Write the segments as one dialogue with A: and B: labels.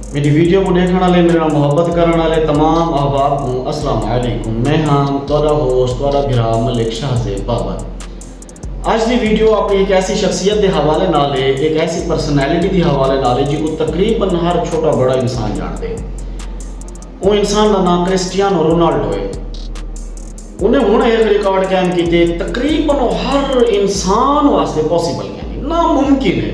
A: मेरी वीडियो को देखने वाले मेरे नाल मोहब्बत करने वाले तमाम अहबाब को अस्सलाम वालेकुम। मैं हाँ तोरा होस्ट तोरा भिरा मलिक शाहज़ेब बाबर। आज की वीडियो अपनी एक ऐसी शख्सियत के हवाले नाल है, एक ऐसी परसनैलिटी के हवाले नाल है जिसको तकरीबन हर छोटा बड़ा इंसान जानते। वो इंसान का नाम क्रिस्टियानो रोनाल्डो है। उन्हें हुण एक रिकॉर्ड कायम किए, तकरीबन हर इंसान वास्ते पॉसिबल कहने नामुमकिन है,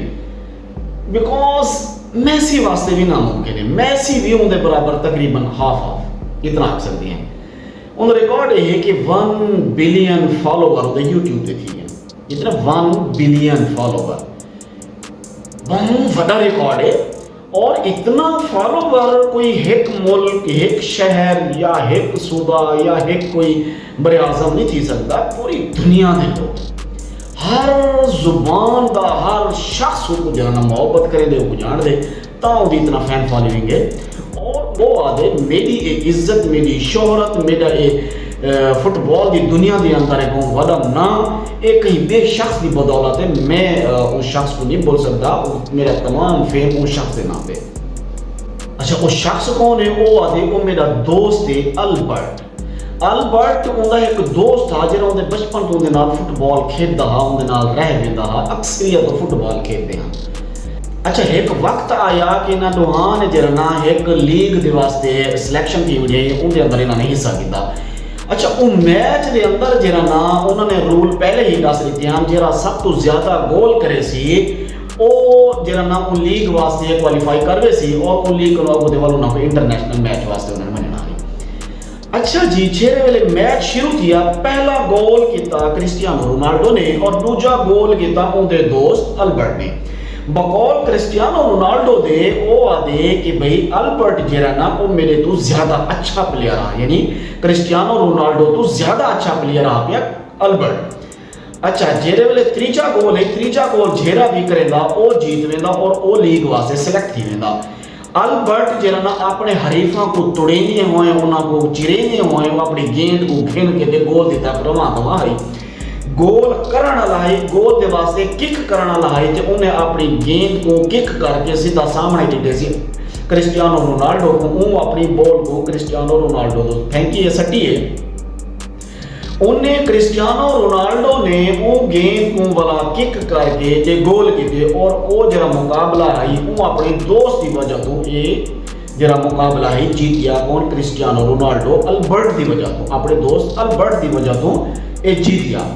A: बिकॉज मैसी वास्ते भी नामुमकिन है। मैसी भी उनके बराबर तकरीबन हाफ इतना आख सकते हैं। उन रिकॉर्ड ये है कि 1 बिलियन फॉलोवर उन्हें यूट्यूब पे थी, इतना 1 बिलियन फॉलोवर बहुत बड़ा रिकॉर्ड है। और इतना फॉलोवर कोई एक मुल्क, एक शहर या एक सूबा या एक कोई बड़े आजम नहीं थी सकता। पूरी दुनिया के लोग हर जुबान का हर शख्स को जाना मोहब्बत करे दे को जान दे ताऊ दी इतना फैन फॉलोइंग है। और वो आदे मेरी एक इज्जत, मेरी शोहरत, मेरा एक फुटबॉल की दुनिया के अंदर एक वड़ा नाम एक कहीं बेशख्स की बदौलत है। मैं उस शख्स को नहीं बोल सकता, मेरा तमाम फेम उस शख्स के नाम पे। अच्छा, वो शख्स कौन है? वो आदे वो मेरा दोस्त है अल्बर्ट। अल्बर्ट उनका एक दोस्त था जो उनके बचपन तो उनके नाल फुटबॉल खेलता हा, उनके नाल रह वेंदा हा, अक्सरियत तो फुटबॉल खेलते हैं। अच्छा, एक वक्त आया कि इन्होंने दोहां ने जरा ना एक लीग के वास्ते सिलेक्शन की हुई, उनके अंदर इन्होंने हिस्सा किया। अच्छा, वो मैच के अंदर जरा ना उन्होंने रूल पहले ही दस दिते हैं, जरा सब तो ज्यादा गोल करे सी वो जरा ना वो लीग वास्ते क्वालीफाई करवे सी और वो लीग करवा वालों ना इंटरनेशनल मैच वास्ते उन्होंने मनना। अच्छा जी, छेरे वेले मैच शुरू किया, पहला गोल किया क्रिस्टियानो रोनाल्डो ने और दूजा गोल किया उनके दोस्त अल्बर्ट ने। बकौल क्रिस्टियानो रोनाल्डो दे वो आदे कि भाई अल्बर्ट जरा ना वो मेरे तो ज्यादा अच्छा प्लेयर आ, यानी क्रिस्टियानो रोनाल्डो तो ज्यादा अच्छा प्लेयर आ पिया अल्बर्ट। अच्छा, जेरे वेले तीजा गोल है, तीजा गोल जेरा भी करेंदा वो जीत वेंदा और वो लीग वास्ते सिलेक्ट थी वेंदा। अल्बर्ट जरा ना अपने हरीफा को तोड़ेंदे हुए, उनको चिरेंदे हुए अपनी गेंद को घेन के गोल दिता रवा दवा है। गोल करने वाला है, गोल के वास्ते किक करने वाला है, तो उन्हें अपनी गेंद को किक करके सीधा सामने दिते सी क्रिस्टियानो रोनाल्डो को। वो अपनी बॉल को क्रिस्टियानो रोनाल्डो को फेंकी है, सटी है। उन्हें क्रिस्टियानो रोनाल्डो ने वो गेंद को वाला किक करके जे गोल किए और वो जरा मुकाबला है वो अपने दोस्त की वजह तो ये जरा मुकाबला है जीत गया। कौन? क्रिस्टियानो रोनाल्डो अल्बर्ट की वजह तो, अपने दोस्त अल्बर्ट की वजह तो ये जीत गया।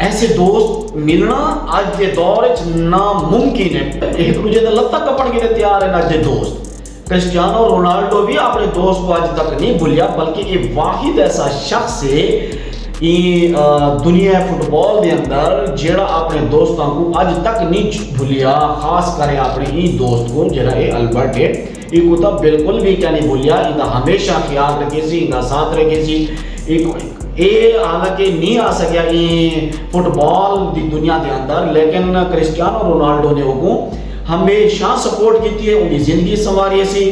A: ऐसे दोस्त मिलना आज के दौर नामुमकिन है। एक दूजे का लत्ता कपड़ के तैयार है आज के दोस्त। क्रिस्टियानो रोनाल्डो भी अपने दोस्त को आज तक नहीं भूलिया, बल्कि ये वाहिद ऐसा शख्स है दुनिया फुटबॉल के अंदर जेड़ा अपने दोस्तों को आज तक नहीं भूलिया। खास कर अपने ई दोस्त को जरा ये अल्बर्ट है, इनको तो बिल्कुल भी क्या नहीं भूलिया, इनका हमेशा ख्याल रखे सी, इनका साथ रखे सी। ये हालांकि नहीं आ सकिया फुटबॉल की दुनिया के अंदर, लेकिन क्रिस्टियानो रोनाल्डो ने वो हमेशा सपोर्ट की है, उनकी जिंदगी संवारी सी।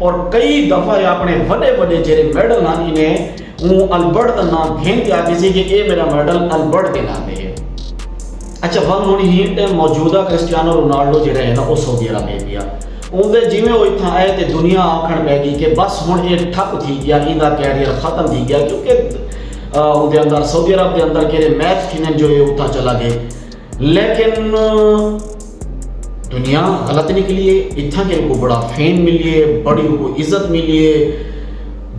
A: और कई दफा अपने बड़े बड़े जेरे मेडल ना इन्हें वो अल्बर्ट का नाम घेन के आती सी कि ये मेरा मेडल अल्बर्ट के नाम है। अच्छा, वन हुण ही मौजूदा क्रिस्टियानो रोनाल्डो जो है ना वो सऊदी अरेबिया उनके जिमें वो इतना आए तो दुनिया आखण पै गई कि बस हुण ये ठप थी गया, इनका कैरियर खत्म थी गया, क्योंकि उनके अंदर सऊदी अरब के अंदर के मैच थी जो है उतना चला गए। लेकिन दुनिया गलत निकली है, इतना के को बड़ा फेम मिलिए, बड़ी को इज्जत मिलिए।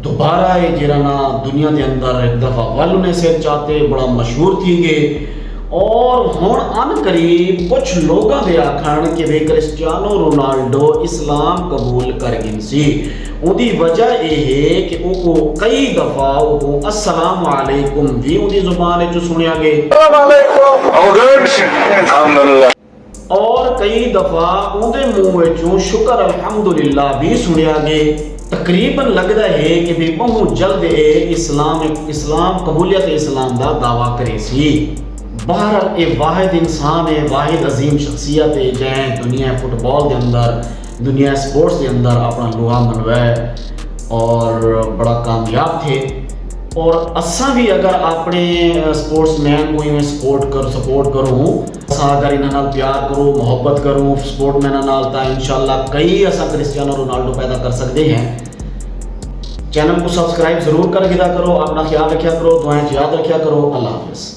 A: दोबारा ये जरा ना दुनिया के अंदर एक दफ़ा वल ने से चाहते बड़ा मशहूर थी गए। और हुण अन करीब कुछ लोगों के आखण कि भाई क्रिस्टियानो रोनाल्डो इस्लाम कबूल कर गई सी। उनकी वजह यह है कि वो कई दफ़ा वो अस्सलाम वालेकुम भी उनकी जुबान जो सुनिया गए और कई दफा उनके मुंह चों शुक्र अल्हम्दुलिल्लाह भी सुनिया गए। तकरीबन लगता है कि भी बहुत जल्द इस्लाम कबूलियत इस्लाम का दावा करे सी। बहरहाल एक वाहिद इंसान है, वाहिद अजीम शख्सियत है जैन दुनिया फुटबॉल के अंदर, दुनिया स्पोर्ट्स के अंदर अपना लोहा मनवाए और बड़ा कामयाब थे। और असा भी अगर अपने स्पोर्ट्समैन को सपोर्ट करूँ असा अगर इन्हां नाल प्यार करो मुहब्बत करो सपोर्ट में इन्हां नाल तां इंशाअल्लाह कई असा क्रिस्टियानो रोनाल्डो पैदा कर सकते हैं। चैनल को सब्सक्राइब जरूर कर दिया करो, अपना ख्याल रखा करो, दुआएं याद रखा करो। अल्लाह हाफिज़।